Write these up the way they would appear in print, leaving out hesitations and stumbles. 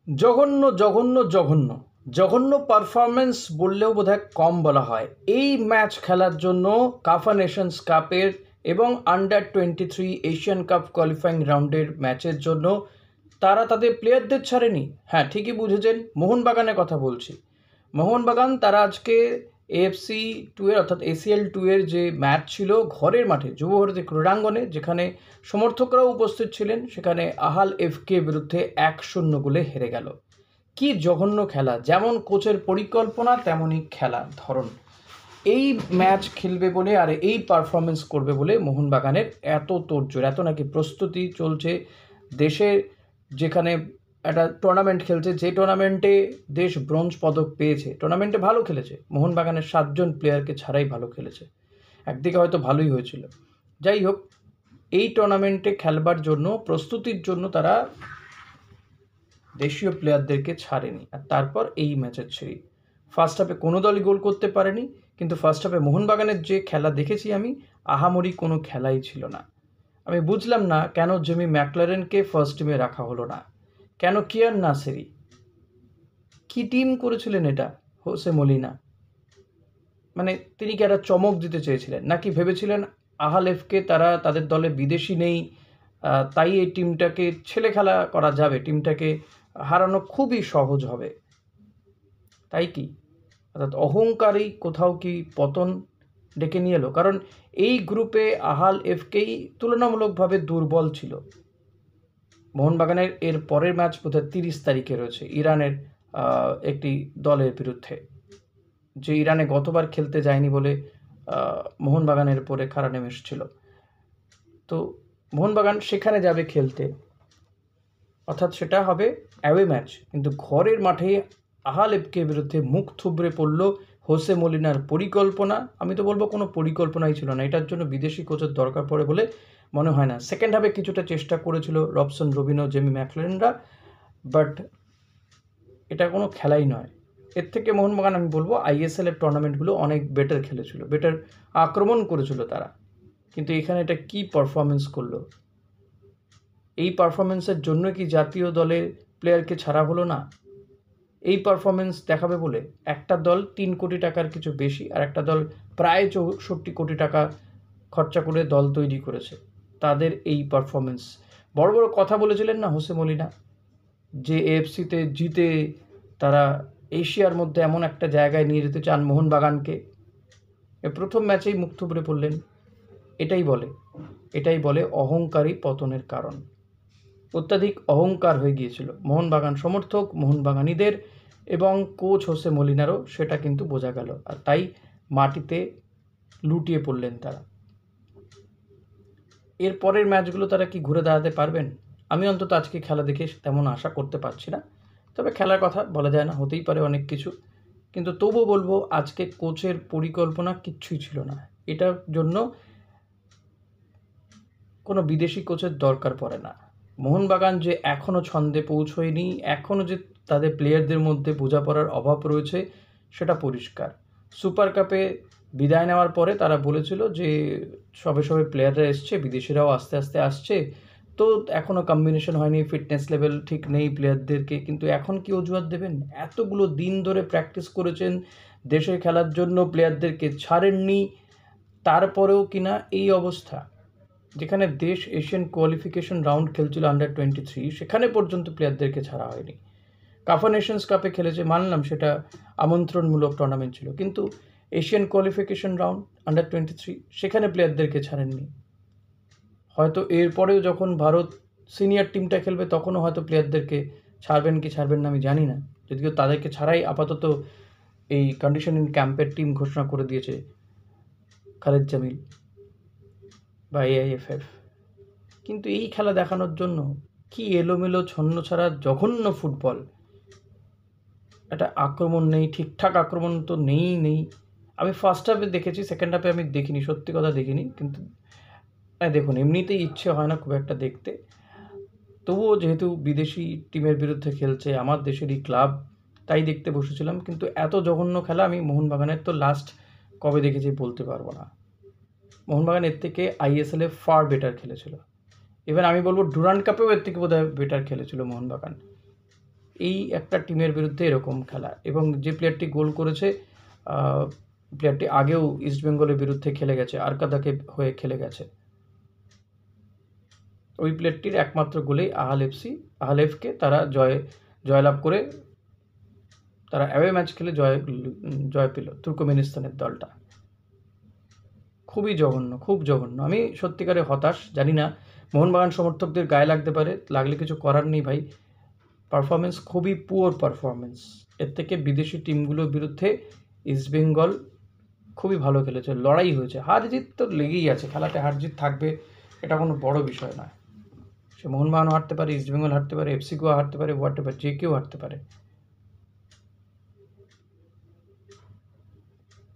জঘন্য জঘন্য জঘন্য জঘন্য পারফরমেন্স বললেও বোধহয় কম বলা হয়। এই ম্যাচ খেলার জন্য কাফা নেশনস কাপের এবং আন্ডার-23 এশিয়ান কাপ কোয়ালিফাইং রাউন্ডের ম্যাচের জন্য তারা তাদের প্লেয়ারদের ছাড়েনি। হ্যাঁ, ঠিকই বুঝেছেন, মোহনবাগানের কথা বলছি। মোহনবাগান তারা আজকে AFC 2 এর অর্থাৎ ACL 2 এর যে ম্যাচ ছিল ঘরের মাঠে যুবভারতী ক্রীড়াঙ্গনে, যেখানে সমর্থকরাও উপস্থিত ছিলেন, সেখানে আহাল এফকে বিরুদ্ধে 1-0 গোলে হেরে গেল। কি জঘন্য খেলা! যেমন কোচের পরিকল্পনা তেমনই খেলার ধরন। এই ম্যাচ খেলবে বলে আর এই পারফরমেন্স করবে বলে মোহনবাগানের এত তোড়জোড়, এত নাকি প্রস্তুতি চলছে। দেশে যেখানে একটা টুর্নামেন্ট খেলছে, যে টুর্নামেন্টে দেশ ব্রোঞ্জ পদক পেয়েছে, টুর্নামেন্টে ভালো খেলেছে, মোহনবাগানের 7 জন প্লেয়ারকে ছাড়াই ভালো খেলেছে। একদিকে হয়তো ভালোই হয়েছিল। যাই হোক, এই টুর্নামেন্টে খেলবার জন্য প্রস্তুতির জন্য তারা দেশীয় প্লেয়ারদেরকে ছাড়েনি, আর তারপর এই ম্যাচের ছেড়ে ফার্স্ট হাফে কোনো দলই গোল করতে পারেনি। কিন্তু ফার্স্ট হাফে মোহনবাগানের যে খেলা দেখেছি আমি, আহামরি কোনো খেলাই ছিল না। আমি বুঝলাম না কেন জেমি ম্যাকলারেনকে ফার্স্ট টিমে রাখা হলো না, কেন কিয়ান নাসেরি। কি টিম করেছিলেন এটা হোসে মলিনা? মানে তিনি কি একটা চমক দিতে চেয়েছিলেন, নাকি ভেবেছিলেন আহালেফকে তারা তাদের দলে বিদেশি নেই, তাই এই টিমটাকে ছেলে খেলা করা যাবে, টিমটাকে হারানো খুবই সহজ হবে? তাই কি অর্থাৎ অহংকারই কোথাও কি পতন ডেকে নিয়ে এলো? কারণ এই গ্রুপে আহাল এফকেই তুলনামূলকভাবে দুর্বল ছিল। মোহনবাগানের এর পরের ম্যাচ বোধহয় 30 তারিখে রয়েছে ইরানের একটি দলের বিরুদ্ধে, যে ইরানে গতবার খেলতে যায়নি বলে মোহনবাগানের উপরে খাড়া নেমে এসেছিল। তো মোহনবাগান সেখানে যাবে খেলতে, অর্থাৎ সেটা হবে অ্যাওয়ে ম্যাচ, কিন্তু ঘরের মাঠে আহাল এফকের বিরুদ্ধে মুখ থুবড়ে পড়ল হোসে মলিনার পরিকল্পনা। আমি তো বলবো কোনো পরিকল্পনাই ছিল না, এটার জন্য বিদেশি কোচের দরকার পড়ে বলে মনে হয় না। সেকেন্ড হাফে কিছুটা চেষ্টা করেছিল রবসন, রবিনো, জেমি ম্যাকলারেনরা, বাট এটা কোনো খেলাই নয়। এর থেকে মোহনবাগান আমি বলবো ISL এর টুর্নামেন্টগুলো অনেক বেটার খেলেছিল, বেটার আক্রমণ করেছিল তারা। কিন্তু এখানে এটা কি পারফরমেন্স করলো? এই পারফরমেন্সের জন্য কি জাতীয় দলের প্লেয়ারকে ছাড়া হলো না? এই পারফরমেন্স দেখাবে বলে একটা দল 3 কোটি টাকার কিছু বেশি, আর একটা দল প্রায় 64 কোটি টাকা খরচা করে দল তৈরি করেছে, তাদের এই পারফরমেন্স। বড় বড় কথা বলেছিলেন না হোসে মলিনা, যে AFCতে জিতে তারা এশিয়ার মধ্যে এমন একটা জায়গায় নিয়ে যেতে চান মোহনবাগানকে। প্রথম ম্যাচেই মুখ থুবড়ে পড়লেন। এটাই বলে অহংকারী পতনের কারণ। অত্যাধিক অহংকার হয়ে গিয়েছিল মোহনবাগান সমর্থক, মোহনবাগানীদের এবং কোচ হোসে মলিনারও, সেটা কিন্তু বোঝা গেল, আর তাই মাটিতে লুটিয়ে পড়লেন তারা। এর পরের ম্যাচগুলো তারা কি ঘুরে দাঁড়াতে পারবেন? আমি অন্তত আজকে খেলা দেখে তেমন আশা করতে পারছি না। তবে খেলার কথা বলা যায় না, হতেই পারে অনেক কিছু, কিন্তু তবুও বলবো আজকে কোচের পরিকল্পনা কিচ্ছুই ছিল না। এটার জন্য কোনো বিদেশি কোচের দরকার পড়ে না। মোহনবাগান যে এখনও ছন্দে পৌঁছয়নি, এখনও যে তাদের প্লেয়ারদের মধ্যে বোঝাপড়ার অভাব রয়েছে, সেটা পরিষ্কার। সুপার কাপে বিদায় নেওয়ার পরে তারা বলেছিল যে সবে সবে প্লেয়াররা এসছে, বিদেশিরাও আস্তে আস্তে আসছে, তো এখনও কম্বিনেশন হয়নি, ফিটনেস লেভেল ঠিক নেই প্লেয়ারদেরকে। কিন্তু এখন কি অজুহাত দেবেন? এতগুলো দিন ধরে প্র্যাকটিস করেছেন, দেশে খেলার জন্য প্লেয়ারদেরকে ছাড়েননি, তারপরেও কিনা এই অবস্থা। যেখানে দেশ এশিয়ান কোয়ালিফিকেশন রাউন্ড খেলছিল আন্ডার-23, সেখানে পর্যন্ত প্লেয়ারদেরকে ছাড়া হয়নি। কাফা নেশনস কাপে খেলেছে, মানলাম সেটা আমন্ত্রণমূলক টুর্নামেন্ট ছিল, কিন্তু এশিয়ান কোয়ালিফিকেশন রাউন্ড আন্ডার-23 সেখানে প্লেয়ারদেরকে ছাড়েননি। হয়তো এরপরেও যখন ভারত সিনিয়র টিমটা খেলবে তখনও হয়তো প্লেয়ারদেরকে ছাড়বেন কি ছাড়বেন না আমি জানি না, যদিও তাদেরকে ছাড়াই আপাতত এই কন্ডিশনিং ক্যাম্পের টিম ঘোষণা করে দিয়েছে খালেদ জামিল বা AIFF। কিন্তু এই খেলা দেখানোর জন্য কি এলোমেলো ছন্ন ছাড়া জঘন্য ফুটবল! একটা আক্রমণ নেই, ঠিকঠাক আক্রমণ তো নেই। আমি ফার্স্ট হাফে দেখেছি, সেকেন্ড হাফে আমি দেখিনি, সত্যি কথা দেখিনি। কিন্তু দেখুন, এমনিতেই ইচ্ছে হয় না খুব একটা দেখতে, তবুও যেহেতু বিদেশি টিমের বিরুদ্ধে খেলছে, আমার দেশেরই ক্লাব, তাই দেখতে বসেছিলাম। কিন্তু এত জঘন্য খেলা আমি মোহনবাগানের তো লাস্ট কবে দেখেছি বলতে পারবো না। মোহনবাগান এর থেকে ISL এ ফার বেটার খেলেছিল। এবার আমি বলবো ডুরান্ড কাপেও এর থেকে বোধহয় বেটার খেলেছিল মোহনবাগান। এই একটা টিমের বিরুদ্ধে এরকম খেলা, এবং যে প্লেয়ারটি গোল করেছে প্লেয়ারটি আগেও ইস্টবেঙ্গলের বিরুদ্ধে খেলে গেছে, আরকাদাকে হয়ে খেলে গেছে। ওই প্লেয়ারটির একমাত্র গোলেই আহাল এফকে তারা জয়লাভ করে তারা অ্যাওয়ে ম্যাচ খেলে জয় পেল তুর্কমেনিস্তানের দলটা। খুব জঘন্য। আমি সত্যিকারে হতাশ। জানি না মোহনবাগান সমর্থকদের গায়ে লাগতে পারে, লাগলে কিছু করার নেই ভাই। পারফরমেন্স খুবই পুয়ার পারফরমেন্স। এর থেকে বিদেশি টিমগুলোর বিরুদ্ধে ইস্টবেঙ্গল খুবই ভালো খেলেছে, লড়াই হয়েছে। হার জিত তো লেগেই আছে, খেলাতে হার জিত থাকবে, এটা কোনো বড় বিষয় নয়। সে মোহনবাগানও হারতে পারে, ইস্টবেঙ্গল হারতে পারে, এফসি গোয়া হারতে পারে, হোয়াট এভার, যে কেউ হারতে পারে।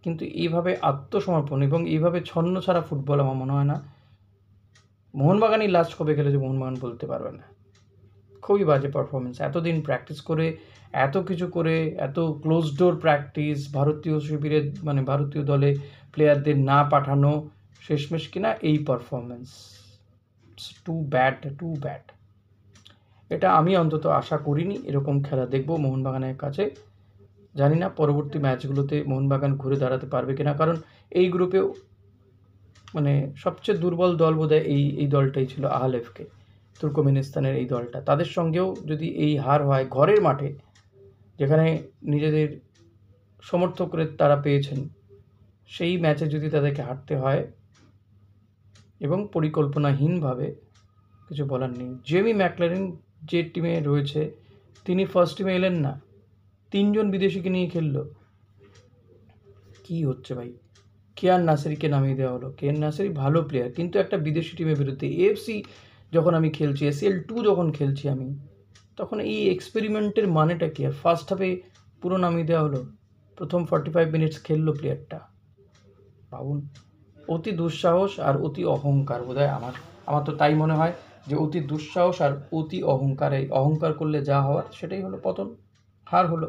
কিন্তু এইভাবে আত্মসমর্পণ এবং এইভাবে ছন্ন ছাড়া ফুটবল আমার মনে হয় না। মোহনবাগানই লাস্ট কবে খেলেছে মোহনবাগান বলতে পারবে না। খুবই বাজে পারফরমেন্স। এতদিন প্র্যাকটিস করে, এত কিছু করে, এত ক্লোজ ডোর প্র্যাকটিস, ভারতীয় শিবিরে মানে ভারতীয় দলে প্লেয়ারদের না পাঠানো, শেষমেশ কিনা এই পারফরমেন্স। Two bad. এটা আমি অন্তত আশা করিনি এরকম খেলা দেখব মোহনবাগানের কাছে। জানি না পরবর্তী ম্যাচগুলোতে মোহনবাগান ঘুরে দাঁড়াতে পারবে কিনা, কারণ এই গ্রুপেও মানে সবচেয়ে দুর্বল দল বোধহয় এই দলটাই ছিল, আহাল এফকে, তুর্কমেনিস্তানের এই দলটা। তাদের সঙ্গেও যদি এই হার হয় ঘরের মাঠে, যেখানে নিজেদের সমর্থকরা তারা পেয়েছেন, সেই ম্যাচে যদি তাদেরকে হারতে হয় এবং পরিকল্পনাহীনভাবে, কিছু বলার নেই। জেমি ম্যাকলারেন যে টিমে রয়েছে তিনি ফার্স্ট টিমে এলেন না, 3 জন বিদেশিকে নিয়ে খেললো। কি হচ্ছে ভাই? কেয়ান নাসেরিকে নামিয়ে দেওয়া হলো। কেয়ান নাসেরি ভালো প্লেয়ার, কিন্তু একটা বিদেশি টিমের বিরুদ্ধে এএফসি যখন আমি খেলছি, ACL2 যখন খেলছি আমি, তখন এই এক্সপেরিমেন্টের মানেটা কি? আর ফার্স্ট হাফে পুরো নামিয়ে দেওয়া হলো, প্রথম 45 মিনিটস খেললো প্লেয়ারটা। ভাবুন, অতি দুঃসাহস আর অতি অহংকার বোধহয় আমার তো তাই মনে হয় যে অতি দুঃসাহস আর অতি অহংকার, এই অহংকার করলে যা হওয়ার সেটাই হলো পতন, হার হলো।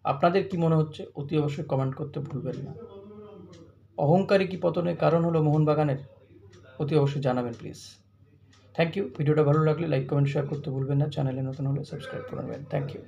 আপনাদের কি মনে হচ্ছে অতি অবশ্যই কমেন্ট করতে ভুলবেন না। অহংকারী কি পতনের কারণ হলো মোহনবাগানের? অতি অবশ্যই জানাবেন প্লিজ। Thank you. ভিডিওটা ভালো লাগলে লাইক, কমেন্ট, শেয়ার করতে ভুলবেন না। চ্যানেলে নতুন হলে সাবস্ক্রাইব করে নেবেন। Thank you.